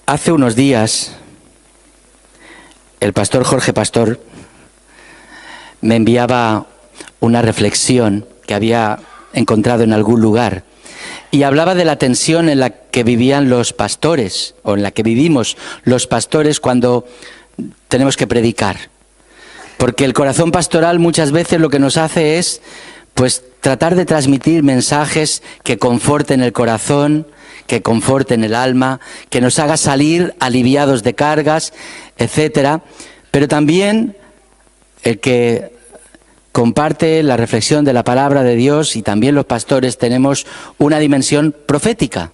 Hace unos días, el pastor Jorge Pastor me enviaba una reflexión que había encontrado en algún lugar y hablaba de la tensión en la que vivían los pastores, o en la que vivimos los pastores cuando tenemos que predicar. Porque el corazón pastoral muchas veces lo que nos hace es, pues, tratar de transmitir mensajes que conforten el corazón, que conforten el alma, que nos haga salir aliviados de cargas, etcétera. Pero también el que comparte la reflexión de la palabra de Dios, y también los pastores, tenemos una dimensión profética.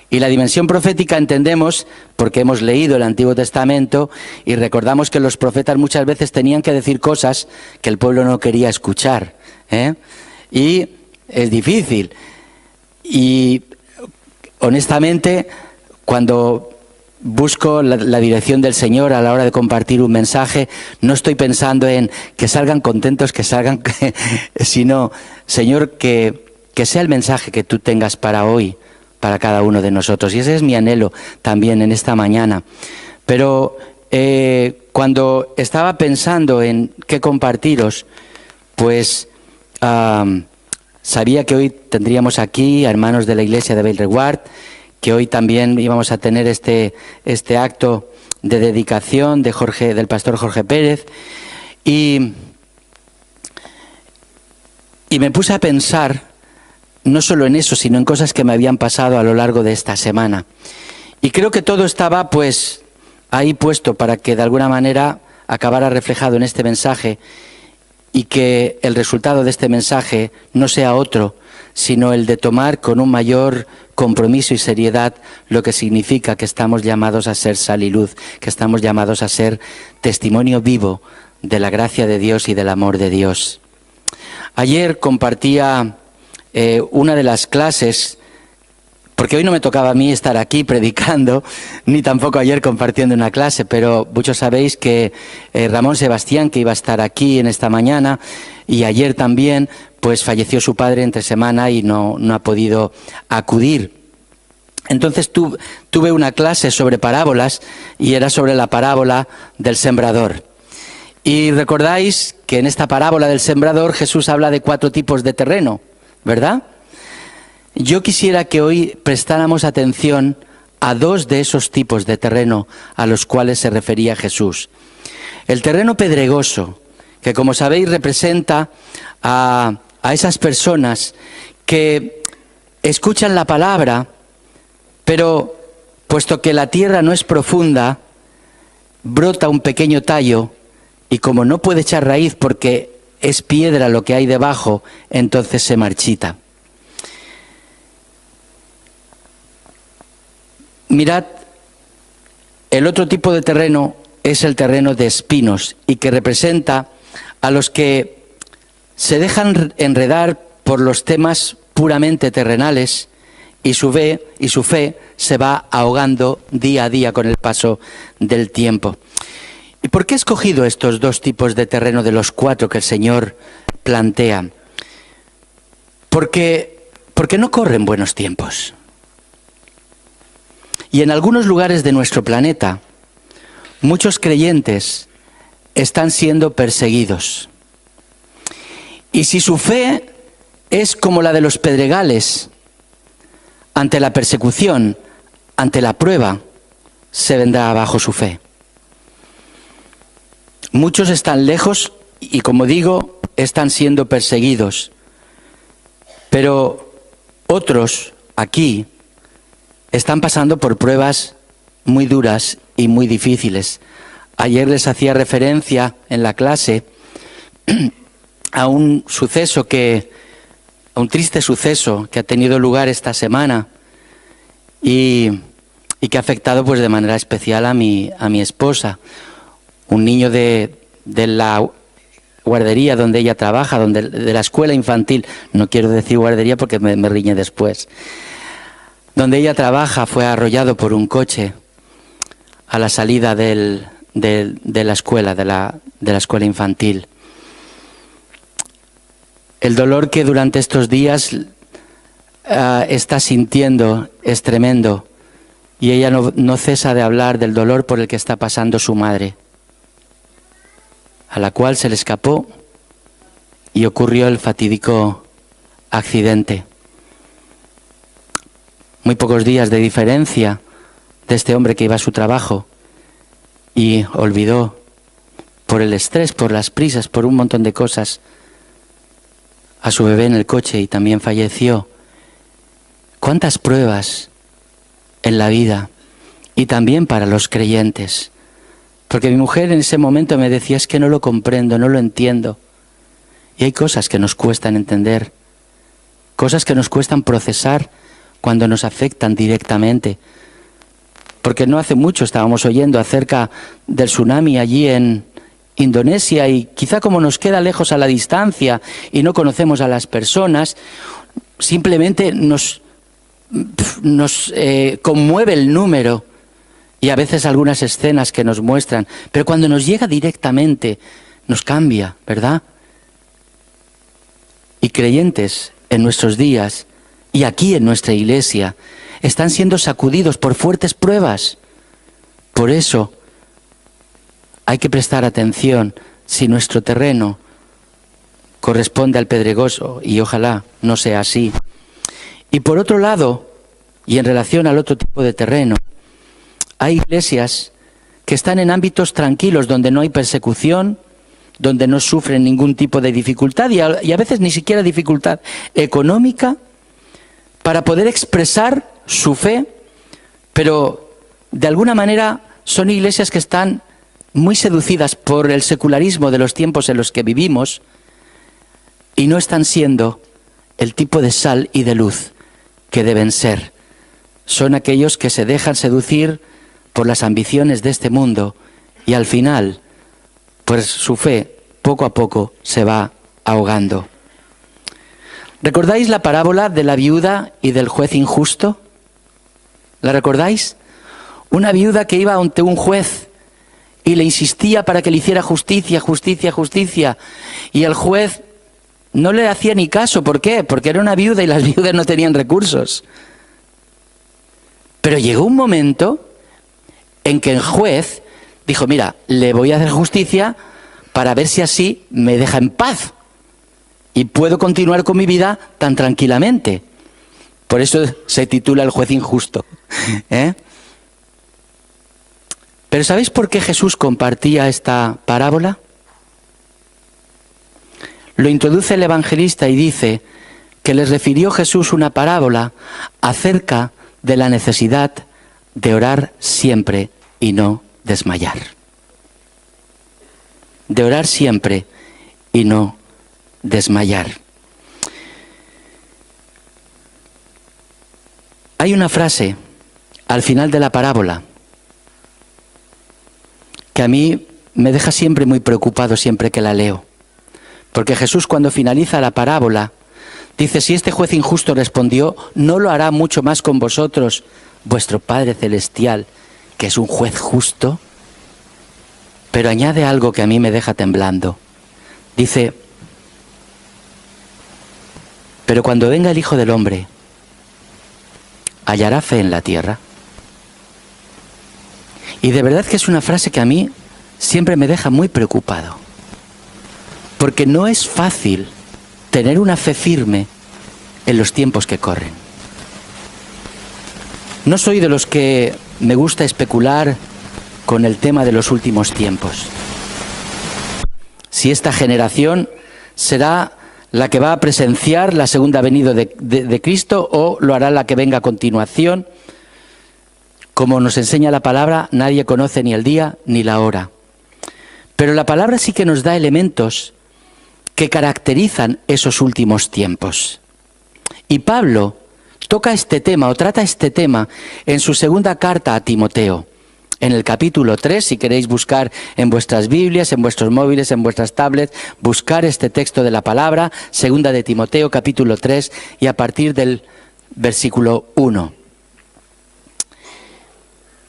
Y la dimensión profética entendemos porque hemos leído el Antiguo Testamento y recordamos que los profetas muchas veces tenían que decir cosas que el pueblo no quería escuchar, ¿eh? Y es difícil. Y honestamente, cuando busco la dirección del Señor a la hora de compartir un mensaje, no estoy pensando en que salgan contentos, que salgan, sino, Señor, que sea el mensaje que tú tengas para hoy, para cada uno de nosotros. Y ese es mi anhelo también en esta mañana. Pero cuando estaba pensando en qué compartiros, pues sabía que hoy tendríamos aquí a hermanos de la iglesia de Bellreguard, que hoy también íbamos a tener este acto de dedicación del pastor Jorge Pérez, y me puse a pensar no solo en eso, sino en cosas que me habían pasado a lo largo de esta semana. Y creo que todo estaba pues ahí puesto para que de alguna manera acabara reflejado en este mensaje, y que el resultado de este mensaje no sea otro, sino el de tomar con un mayor compromiso y seriedad lo que significa que estamos llamados a ser sal y luz, que estamos llamados a ser testimonio vivo de la gracia de Dios y del amor de Dios. Ayer compartía una de las clases, porque hoy no me tocaba a mí estar aquí predicando, ni tampoco ayer compartiendo una clase, pero muchos sabéis que Ramón Sebastián, que iba a estar aquí en esta mañana, y ayer también, pues falleció su padre entre semana y no ha podido acudir. Entonces tuve una clase sobre parábolas, y era sobre la parábola del sembrador. Y recordáis que en esta parábola del sembrador Jesús habla de 4 tipos de terreno, ¿verdad? Yo quisiera que hoy prestáramos atención a 2 de esos tipos de terreno a los cuales se refería Jesús. El terreno pedregoso, que como sabéis representa a esas personas que escuchan la palabra, pero puesto que la tierra no es profunda, brota un pequeño tallo, y como no puede echar raíz porque es piedra lo que hay debajo, entonces se marchita. Mirad, el otro tipo de terreno es el terreno de espinos, y que representa a los que se dejan enredar por los temas puramente terrenales, y su fe se va ahogando día a día con el paso del tiempo. ¿Y por qué he escogido estos 2 tipos de terreno de los 4 que el Señor plantea? Porque no corren buenos tiempos. Y en algunos lugares de nuestro planeta, muchos creyentes están siendo perseguidos. Y si su fe es como la de los pedregales, ante la persecución, ante la prueba, se vendrá abajo su fe. Muchos están lejos y, como digo, están siendo perseguidos. Pero otros aquí están pasando por pruebas muy duras y muy difíciles. Ayer les hacía referencia en la clase a un triste suceso que ha tenido lugar esta semana y que ha afectado pues de manera especial a mi esposa. Un niño de la guardería donde ella trabaja, de la escuela infantil, no quiero decir guardería porque me riñe después, donde ella trabaja, fue arrollado por un coche a la salida de la escuela, de la escuela infantil. El dolor que durante estos días está sintiendo es tremendo, y ella no cesa de hablar del dolor por el que está pasando su madre, a la cual se le escapó y ocurrió el fatídico accidente. Muy pocos días de diferencia de este hombre que iba a su trabajo y olvidó por el estrés, por las prisas, por un montón de cosas, a su bebé en el coche y también falleció. ¿Cuántas pruebas en la vida? Y también para los creyentes. Porque mi mujer en ese momento me decía, es que no lo comprendo, no lo entiendo. Y hay cosas que nos cuestan entender, cosas que nos cuestan procesar cuando nos afectan directamente. Porque no hace mucho estábamos oyendo acerca del tsunami allí en Indonesia y quizá como nos queda lejos a la distancia y no conocemos a las personas, simplemente nos conmueve el número y a veces algunas escenas que nos muestran, pero cuando nos llega directamente nos cambia, ¿verdad? Y creyentes en nuestros días y aquí en nuestra iglesia están siendo sacudidos por fuertes pruebas. Por eso hay que prestar atención si nuestro terreno corresponde al pedregoso, y ojalá no sea así. Y por otro lado, y en relación al otro tipo de terreno, hay iglesias que están en ámbitos tranquilos, donde no hay persecución, donde no sufren ningún tipo de dificultad y a veces ni siquiera dificultad económica, para poder expresar su fe, pero de alguna manera son iglesias que están muy seducidas por el secularismo de los tiempos en los que vivimos y no están siendo el tipo de sal y de luz que deben ser. Son aquellos que se dejan seducir por las ambiciones de este mundo y al final, pues su fe poco a poco se va ahogando. ¿Recordáis la parábola de la viuda y del juez injusto? ¿La recordáis? Una viuda que iba ante un juez y le insistía para que le hiciera justicia, justicia, justicia. Y el juez no le hacía ni caso. ¿Por qué? Porque era una viuda y las viudas no tenían recursos. Pero llegó un momento en que el juez dijo, mira, le voy a hacer justicia para ver si así me deja en paz y puedo continuar con mi vida tan tranquilamente. Por eso se titula El juez injusto. Pero ¿sabéis por qué Jesús compartía esta parábola? Lo introduce el evangelista y dice que les refirió Jesús una parábola acerca de la necesidad de orar siempre y no desmayar. De orar siempre y no desmayar. Hay una frase al final de la parábola que a mí me deja siempre muy preocupado siempre que la leo. Porque Jesús, cuando finaliza la parábola, dice, si este juez injusto respondió, ¿no lo hará mucho más con vosotros vuestro Padre Celestial, que es un juez justo? Pero añade algo que a mí me deja temblando. Dice, pero cuando venga el Hijo del Hombre, ¿hallará fe en la tierra? Y de verdad que es una frase que a mí siempre me deja muy preocupado. Porque no es fácil tener una fe firme en los tiempos que corren. No soy de los que me gusta especular con el tema de los últimos tiempos. Si esta generación será la que va a presenciar la segunda venida de Cristo o lo hará la que venga a continuación. Como nos enseña la palabra, nadie conoce ni el día ni la hora. Pero la palabra sí que nos da elementos que caracterizan esos últimos tiempos. Y Pablo toca este tema o trata este tema en su segunda carta a Timoteo. En el capítulo 3, si queréis buscar en vuestras Biblias, en vuestros móviles, en vuestras tablets, buscar este texto de la palabra, segunda de Timoteo, capítulo 3, y a partir del versículo 1.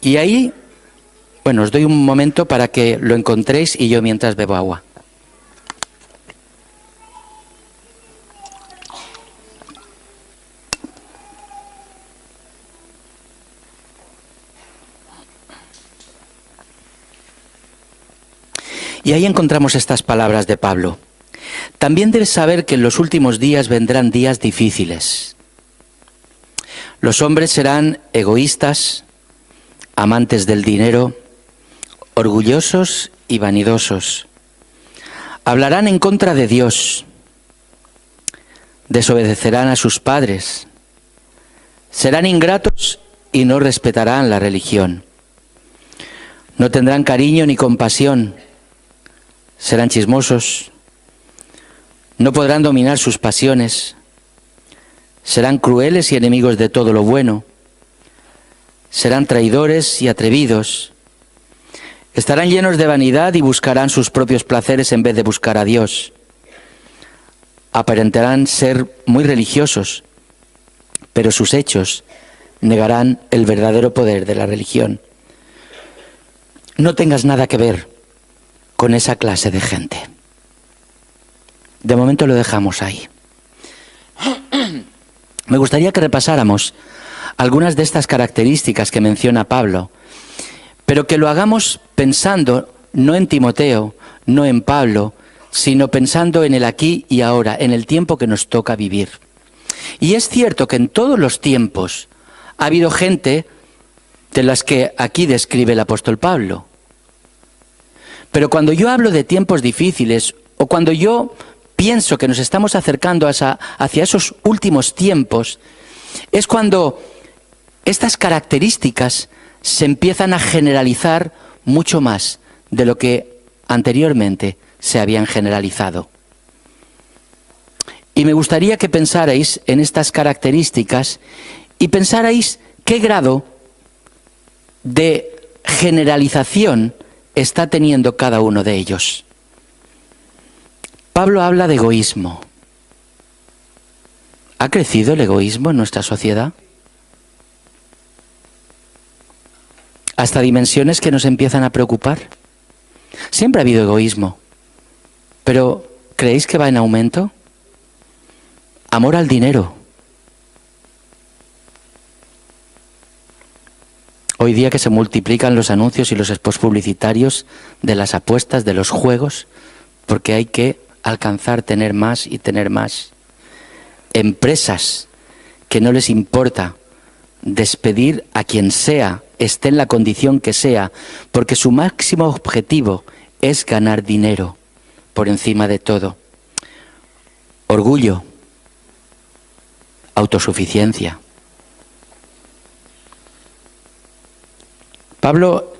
Y ahí, bueno, os doy un momento para que lo encontréis y yo mientras bebo agua. Y ahí encontramos estas palabras de Pablo. También debes saber que en los últimos días vendrán días difíciles. Los hombres serán egoístas, amantes del dinero, orgullosos y vanidosos. Hablarán en contra de Dios, desobedecerán a sus padres, serán ingratos y no respetarán la religión. No tendrán cariño ni compasión, serán chismosos, no podrán dominar sus pasiones, serán crueles y enemigos de todo lo bueno, serán traidores y atrevidos, estarán llenos de vanidad y buscarán sus propios placeres en vez de buscar a Dios. Aparentarán ser muy religiosos, pero sus hechos negarán el verdadero poder de la religión. No tengas nada que ver con esa clase de gente. De momento lo dejamos ahí. Me gustaría que repasáramos algunas de estas características que menciona Pablo, pero que lo hagamos pensando no en Timoteo, no en Pablo, sino pensando en el aquí y ahora, en el tiempo que nos toca vivir. Y es cierto que en todos los tiempos ha habido gente de las que aquí describe el apóstol Pablo. Pero cuando yo hablo de tiempos difíciles, o cuando yo pienso que nos estamos acercando hacia esos últimos tiempos, es cuando estas características se empiezan a generalizar mucho más de lo que anteriormente se habían generalizado. Y me gustaría que pensarais en estas características y pensarais qué grado de generalización está teniendo cada uno de ellos. Pablo habla de egoísmo. ¿Ha crecido el egoísmo en nuestra sociedad? Hasta dimensiones que nos empiezan a preocupar. Siempre ha habido egoísmo, pero ¿creéis que va en aumento? Amor al dinero. Hoy día que se multiplican los anuncios y los spots publicitarios de las apuestas, de los juegos, porque hay que alcanzar, tener más y tener más. Empresas que no les importa despedir a quien sea, esté en la condición que sea, porque su máximo objetivo es ganar dinero por encima de todo. Orgullo, autosuficiencia. Pablo,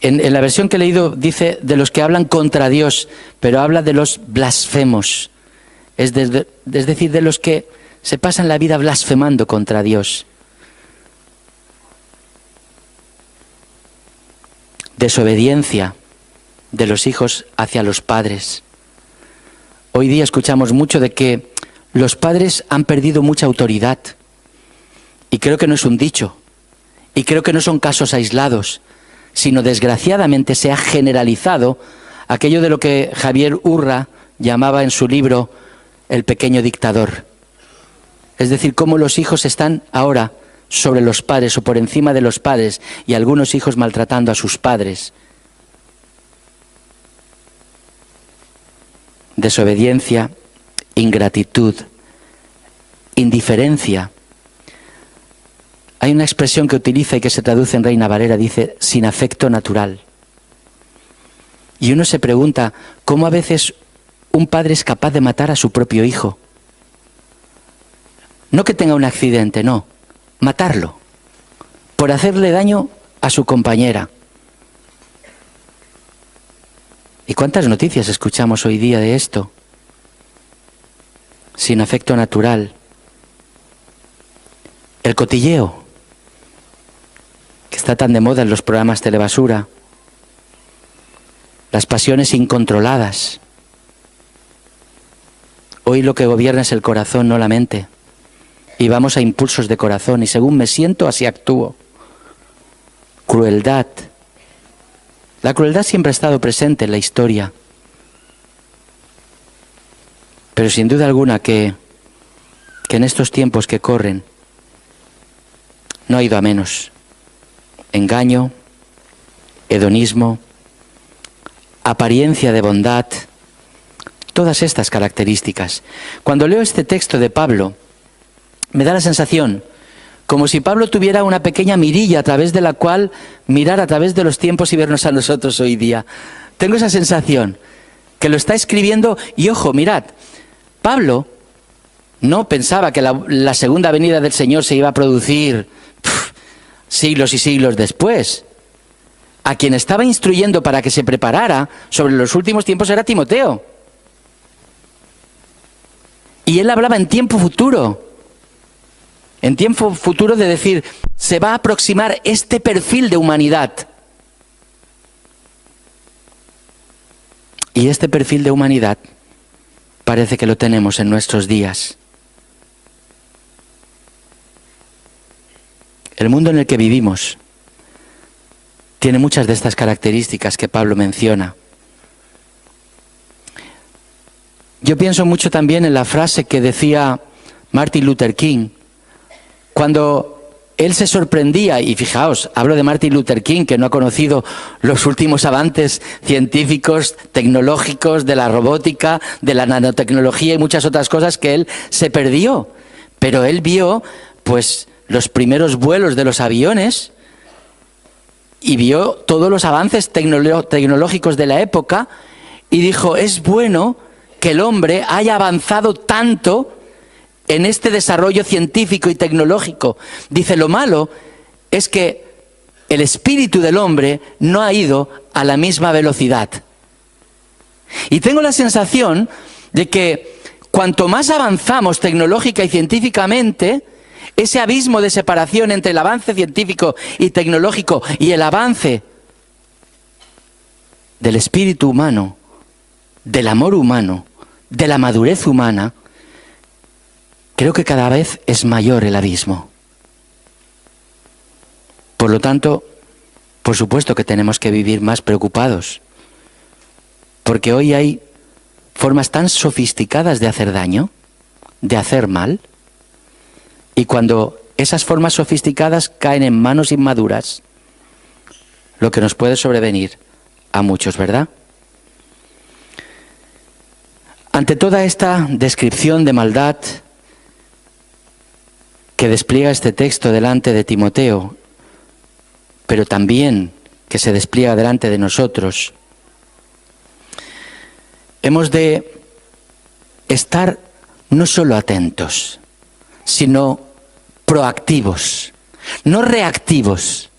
en la versión que he leído, dice de los que hablan contra Dios, pero habla de los blasfemos, es decir, de los que se pasan la vida blasfemando contra Dios. Desobediencia de los hijos hacia los padres. Hoy día escuchamos mucho de que los padres han perdido mucha autoridad. Y creo que no es un dicho. Y creo que no son casos aislados, sino desgraciadamente se ha generalizado aquello de lo que Javier Urra llamaba en su libro El pequeño dictador. Es decir, cómo los hijos están ahora sobre los padres o por encima de los padres, y algunos hijos maltratando a sus padres. Desobediencia, ingratitud, indiferencia. Hay una expresión que utiliza y que se traduce en Reina Valera, dice, sin afecto natural. Y uno se pregunta, ¿cómo a veces un padre es capaz de matar a su propio hijo? No que tenga un accidente, no. Matarlo, por hacerle daño a su compañera. ¿Y cuántas noticias escuchamos hoy día de esto? Sin afecto natural. El cotilleo, que está tan de moda en los programas telebasura. Las pasiones incontroladas. Hoy lo que gobierna es el corazón, no la mente. Y vamos a impulsos de corazón, y según me siento, así actúo. Crueldad. La crueldad siempre ha estado presente en la historia. Pero sin duda alguna que en estos tiempos que corren no ha ido a menos. Engaño, hedonismo, apariencia de bondad, todas estas características. Cuando leo este texto de Pablo, me da la sensación como si Pablo tuviera una pequeña mirilla a través de la cual mirar a través de los tiempos y vernos a nosotros hoy día. Tengo esa sensación, que lo está escribiendo, y ojo, mirad, Pablo no pensaba que la segunda venida del Señor se iba a producir siglos y siglos después. A quien estaba instruyendo para que se preparara sobre los últimos tiempos era Timoteo. Y él hablaba en tiempo futuro. En tiempo futuro de decir, se va a aproximar este perfil de humanidad. Y este perfil de humanidad parece que lo tenemos en nuestros días. El mundo en el que vivimos tiene muchas de estas características que Pablo menciona. Yo pienso mucho también en la frase que decía Martin Luther King, cuando él se sorprendía, y fijaos, hablo de Martin Luther King, que no ha conocido los últimos avances científicos, tecnológicos, de la robótica, de la nanotecnología y muchas otras cosas que él se perdió. Pero él vio, pues, los primeros vuelos de los aviones y vio todos los avances tecnológicos de la época y dijo, es bueno que el hombre haya avanzado tanto en este desarrollo científico y tecnológico. Dice, lo malo es que el espíritu del hombre no ha ido a la misma velocidad. Y tengo la sensación de que cuanto más avanzamos tecnológica y científicamente, ese abismo de separación entre el avance científico y tecnológico y el avance del espíritu humano, del amor humano, de la madurez humana, creo que cada vez es mayor el abismo. Por lo tanto, por supuesto que tenemos que vivir más preocupados, porque hoy hay formas tan sofisticadas de hacer daño, de hacer mal, y cuando esas formas sofisticadas caen en manos inmaduras, lo que nos puede sobrevenir a muchos, ¿verdad? Ante toda esta descripción de maldad que despliega este texto delante de Timoteo, pero también que se despliega delante de nosotros, hemos de estar no solo atentos, sino proactivos, no reactivos.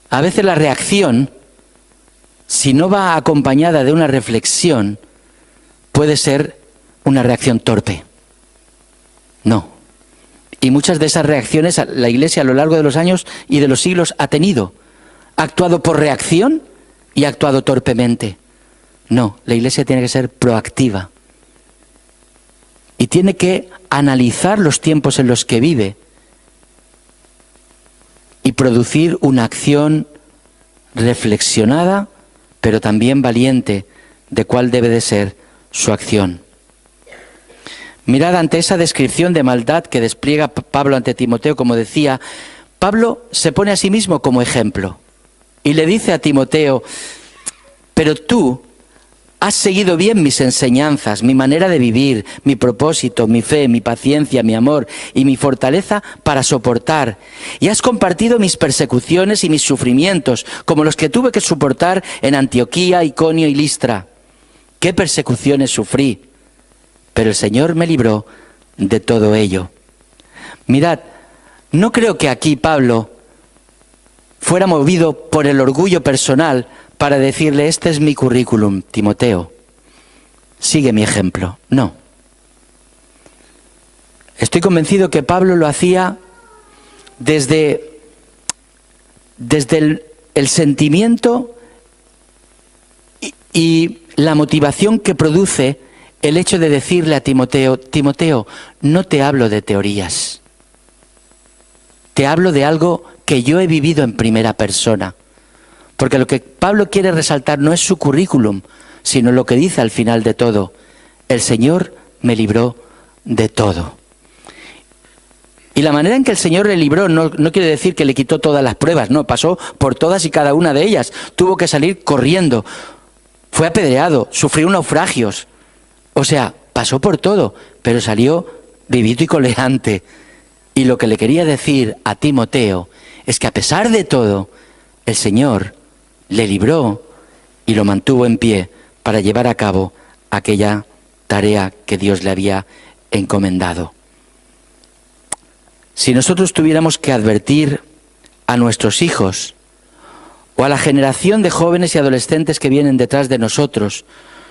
A veces la reacción, si no va acompañada de una reflexión, puede ser una reacción torpe. No. Y muchas de esas reacciones la Iglesia a lo largo de los años y de los siglos ha tenido. Ha actuado por reacción y ha actuado torpemente. No, la Iglesia tiene que ser proactiva. Y tiene que analizar los tiempos en los que vive y producir una acción reflexionada, pero también valiente, de cuál debe de ser su acción. Mirad, ante esa descripción de maldad que despliega Pablo ante Timoteo, como decía, Pablo se pone a sí mismo como ejemplo y le dice a Timoteo, pero tú has seguido bien mis enseñanzas, mi manera de vivir, mi propósito, mi fe, mi paciencia, mi amor y mi fortaleza para soportar. Y has compartido mis persecuciones y mis sufrimientos, como los que tuve que soportar en Antioquía, Iconio y Listra. ¿Qué persecuciones sufrí? Pero el Señor me libró de todo ello. Mirad, no creo que aquí Pablo fuera movido por el orgullo personal para decirle, este es mi currículum, Timoteo, sigue mi ejemplo. No. Estoy convencido que Pablo lo hacía desde el sentimiento y la motivación que produce el hecho de decirle a Timoteo, Timoteo, no te hablo de teorías, te hablo de algo que yo he vivido en primera persona. Porque lo que Pablo quiere resaltar no es su currículum, sino lo que dice al final de todo. El Señor me libró de todo. Y la manera en que el Señor le libró no quiere decir que le quitó todas las pruebas, no, pasó por todas y cada una de ellas. Tuvo que salir corriendo. fue apedreado, sufrió naufragios, o sea, pasó por todo, pero salió vivito y coleante. Y lo que le quería decir a Timoteo es que a pesar de todo, el Señor le libró y lo mantuvo en pie para llevar a cabo aquella tarea que Dios le había encomendado. Si nosotros tuviéramos que advertir a nuestros hijos o a la generación de jóvenes y adolescentes que vienen detrás de nosotros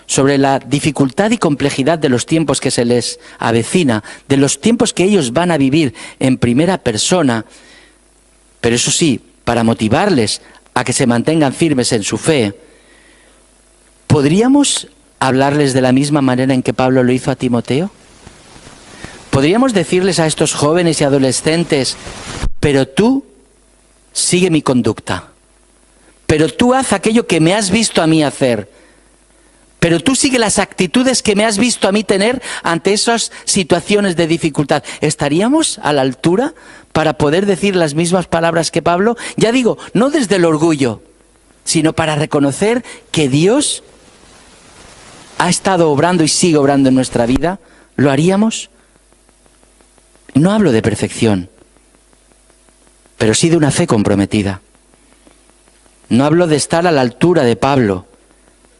sobre la dificultad y complejidad de los tiempos que se les avecina, de los tiempos que ellos van a vivir en primera persona, pero eso sí, para motivarles a que se mantengan firmes en su fe, ¿podríamos hablarles de la misma manera en que Pablo lo hizo a Timoteo? ¿Podríamos decirles a estos jóvenes y adolescentes, pero tú sigue mi conducta, pero tú haz aquello que me has visto a mí hacer, pero tú sigue las actitudes que me has visto a mí tener ante esas situaciones de dificultad? ¿Estaríamos a la altura para poder decir las mismas palabras que Pablo? Ya digo, no desde el orgullo, sino para reconocer que Dios ha estado obrando y sigue obrando en nuestra vida. ¿Lo haríamos? No hablo de perfección, pero sí de una fe comprometida. No hablo de estar a la altura de Pablo,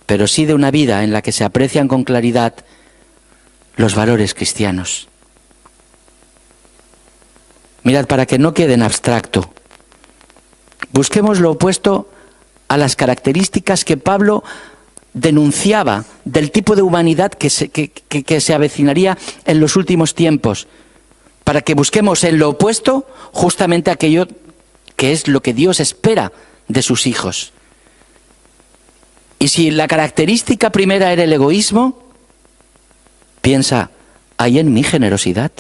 pero sí de una vida en la que se aprecian con claridad los valores cristianos. Mirad, para que no quede en abstracto, busquemos lo opuesto a las características que Pablo denunciaba del tipo de humanidad que se avecinaría en los últimos tiempos, para que busquemos en lo opuesto justamente aquello que es lo que Dios espera de sus hijos. Y si la característica primera era el egoísmo, piensa, ¿hay en mí generosidad?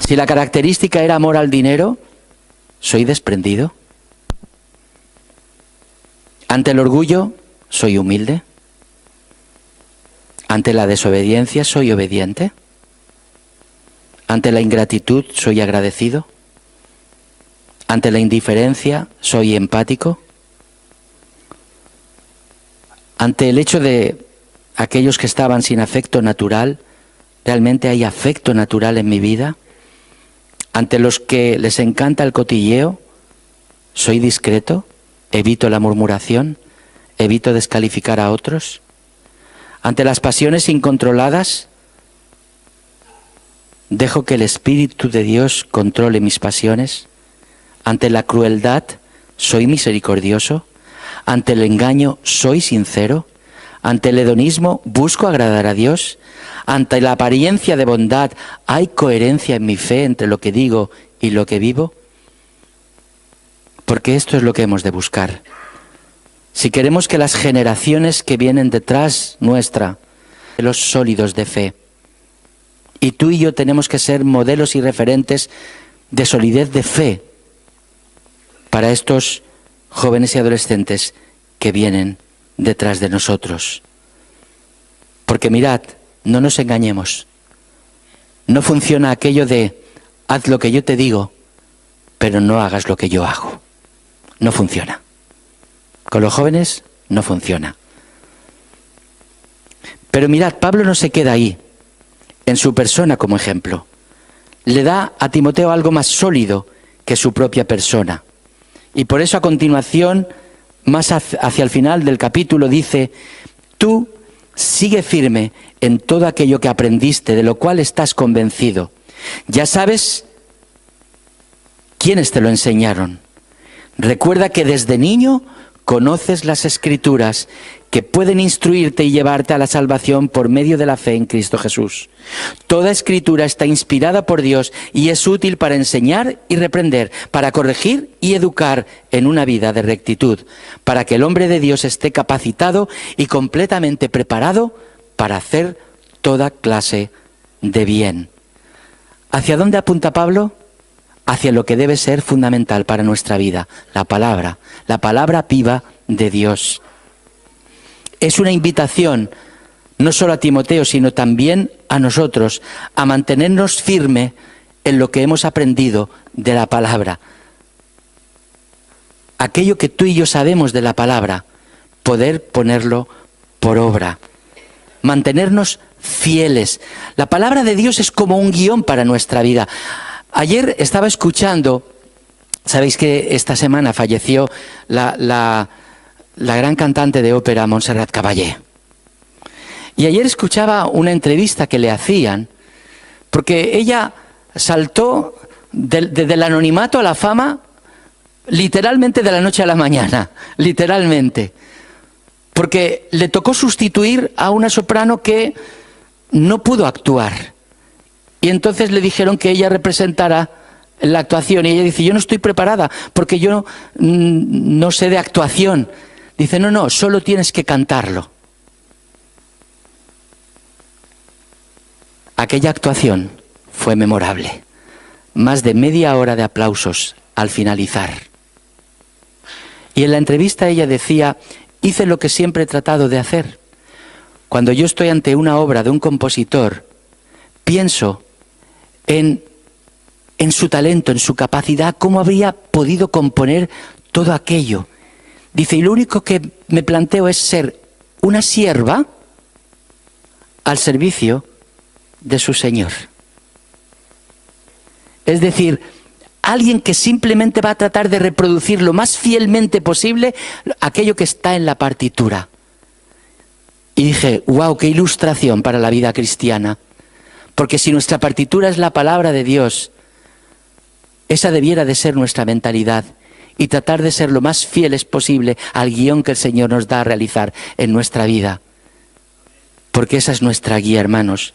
Si la característica era amor al dinero, ¿soy desprendido? Ante el orgullo, ¿soy humilde? Ante la desobediencia, ¿soy obediente? Ante la ingratitud, ¿soy agradecido? Ante la indiferencia, ¿soy empático? Ante el hecho de aquellos que estaban sin afecto natural, ¿realmente hay afecto natural en mi vida? Ante los que les encanta el cotilleo, ¿soy discreto? ¿Evito la murmuración? ¿Evito descalificar a otros? Ante las pasiones incontroladas, ¿dejo que el Espíritu de Dios controle mis pasiones? Ante la crueldad, ¿soy misericordioso? Ante el engaño, ¿soy sincero? Ante el hedonismo, ¿busco agradar a Dios? Ante la apariencia de bondad, ¿hay coherencia en mi fe entre lo que digo y lo que vivo? Porque esto es lo que hemos de buscar. Si queremos que las generaciones que vienen detrás nuestra, los sólidos de fe, y tú y yo tenemos que ser modelos y referentes de solidez de fe para estos jóvenes y adolescentes que vienen detrás de nosotros. Porque mirad, no nos engañemos. No funciona aquello de haz lo que yo te digo, pero no hagas lo que yo hago. No funciona. Con los jóvenes no funciona. Pero mirad, Pablo no se queda ahí, en su persona como ejemplo. Le da a Timoteo algo más sólido que su propia persona. Y por eso a continuación, más hacia el final del capítulo, dice, tú sigue firme en todo aquello que aprendiste, de lo cual estás convencido. Ya sabes quiénes te lo enseñaron. Recuerda que desde niño conoces las Escrituras que pueden instruirte y llevarte a la salvación por medio de la fe en Cristo Jesús. Toda Escritura está inspirada por Dios y es útil para enseñar y reprender, para corregir y educar en una vida de rectitud, para que el hombre de Dios esté capacitado y completamente preparado para hacer toda clase de bien. ¿Hacia dónde apunta Pablo? Hacia lo que debe ser fundamental para nuestra vida, la palabra viva de Dios. Es una invitación, no solo a Timoteo, sino también a nosotros, a mantenernos firmes en lo que hemos aprendido de la palabra. Aquello que tú y yo sabemos de la palabra, poder ponerlo por obra. Mantenernos fieles. La palabra de Dios es como un guión para nuestra vida. Ayer estaba escuchando, sabéis que esta semana falleció la gran cantante de ópera Montserrat Caballé. Y ayer escuchaba una entrevista que le hacían, porque ella saltó desde el anonimato a la fama, literalmente de la noche a la mañana, literalmente. Porque le tocó sustituir a una soprano que no pudo actuar. Y entonces le dijeron que ella representara la actuación. Y ella dice, yo no estoy preparada porque yo no sé de actuación. Dice, no, solo tienes que cantarlo. Aquella actuación fue memorable. Más de media hora de aplausos al finalizar. Y en la entrevista ella decía, hice lo que siempre he tratado de hacer. Cuando yo estoy ante una obra de un compositor, pienso en su talento, en su capacidad, cómo habría podido componer todo aquello. Dice, y lo único que me planteo es ser una sierva al servicio de su Señor. Es decir, alguien que simplemente va a tratar de reproducir lo más fielmente posible aquello que está en la partitura. Y dije, wow, qué ilustración para la vida cristiana. Porque si nuestra partitura es la palabra de Dios, esa debiera de ser nuestra mentalidad y tratar de ser lo más fieles posible al guión que el Señor nos da a realizar en nuestra vida. Porque esa es nuestra guía, hermanos.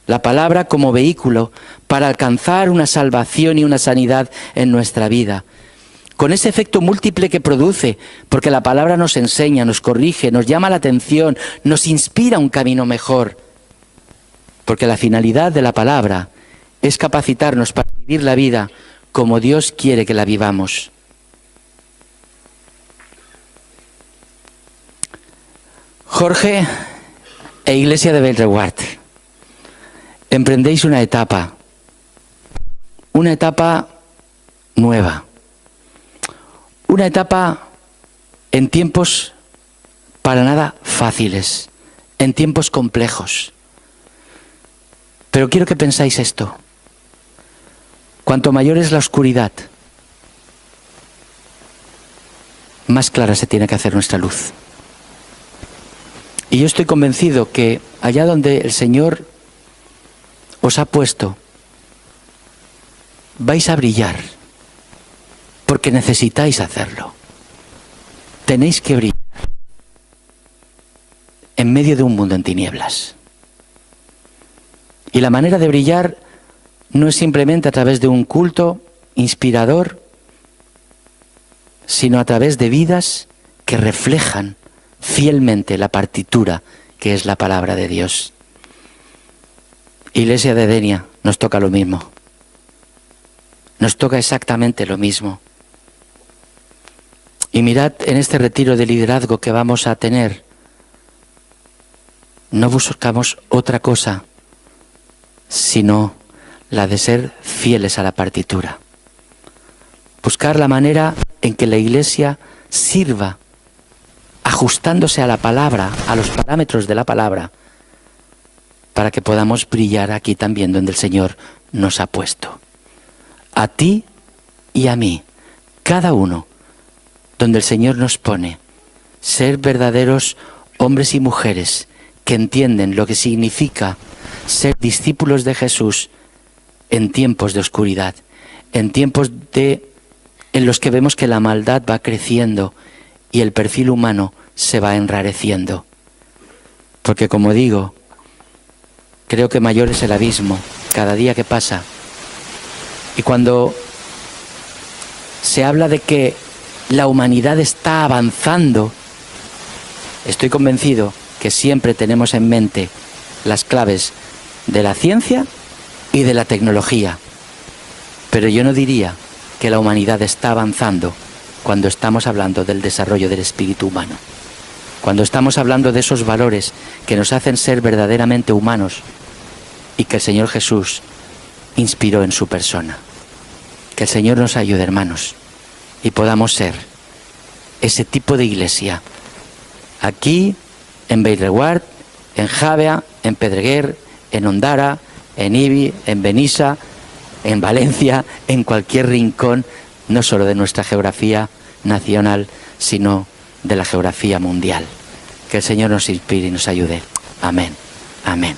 La palabra como vehículo para alcanzar una salvación y una sanidad en nuestra vida. Con ese efecto múltiple que produce, porque la palabra nos enseña, nos corrige, nos llama la atención, nos inspira un camino mejor. Porque la finalidad de la palabra es capacitarnos para vivir la vida como Dios quiere que la vivamos. Jorge e Iglesia de Belreguard, emprendéis una etapa nueva, una etapa en tiempos para nada fáciles, en tiempos complejos. Pero quiero que pensáis esto, cuanto mayor es la oscuridad, más clara se tiene que hacer nuestra luz. Y yo estoy convencido que allá donde el Señor os ha puesto, vais a brillar, porque necesitáis hacerlo. Tenéis que brillar en medio de un mundo en tinieblas. Y la manera de brillar no es simplemente a través de un culto inspirador, sino a través de vidas que reflejan fielmente la partitura que es la palabra de Dios. Iglesia de Denia, nos toca lo mismo. Nos toca exactamente lo mismo. Y mirad, en este retiro de liderazgo que vamos a tener, no buscamos otra cosa, sino la de ser fieles a la partitura. Buscar la manera en que la Iglesia sirva, ajustándose a la palabra, a los parámetros de la palabra, para que podamos brillar aquí también donde el Señor nos ha puesto. A ti y a mí, cada uno, donde el Señor nos pone, ser verdaderos hombres y mujeres que entienden lo que significa ser discípulos de Jesús en tiempos de oscuridad, en tiempos en los que vemos que la maldad va creciendo y el perfil humano se va enrareciendo. Porque como digo, creo que mayor es el abismo cada día que pasa. Y cuando se habla de que la humanidad está avanzando, estoy convencido que siempre tenemos en mente las claves de la ciencia y de la tecnología. Pero yo no diría que la humanidad está avanzando cuando estamos hablando del desarrollo del espíritu humano. Cuando estamos hablando de esos valores que nos hacen ser verdaderamente humanos y que el Señor Jesús inspiró en su persona. Que el Señor nos ayude, hermanos, y podamos ser ese tipo de iglesia aquí en Bellreguard, en Javea, en Pedreguer, en Ondara, en Ibi, en Benissa, en Valencia, en cualquier rincón, no solo de nuestra geografía nacional, sino de la geografía mundial. Que el Señor nos inspire y nos ayude. Amén. Amén.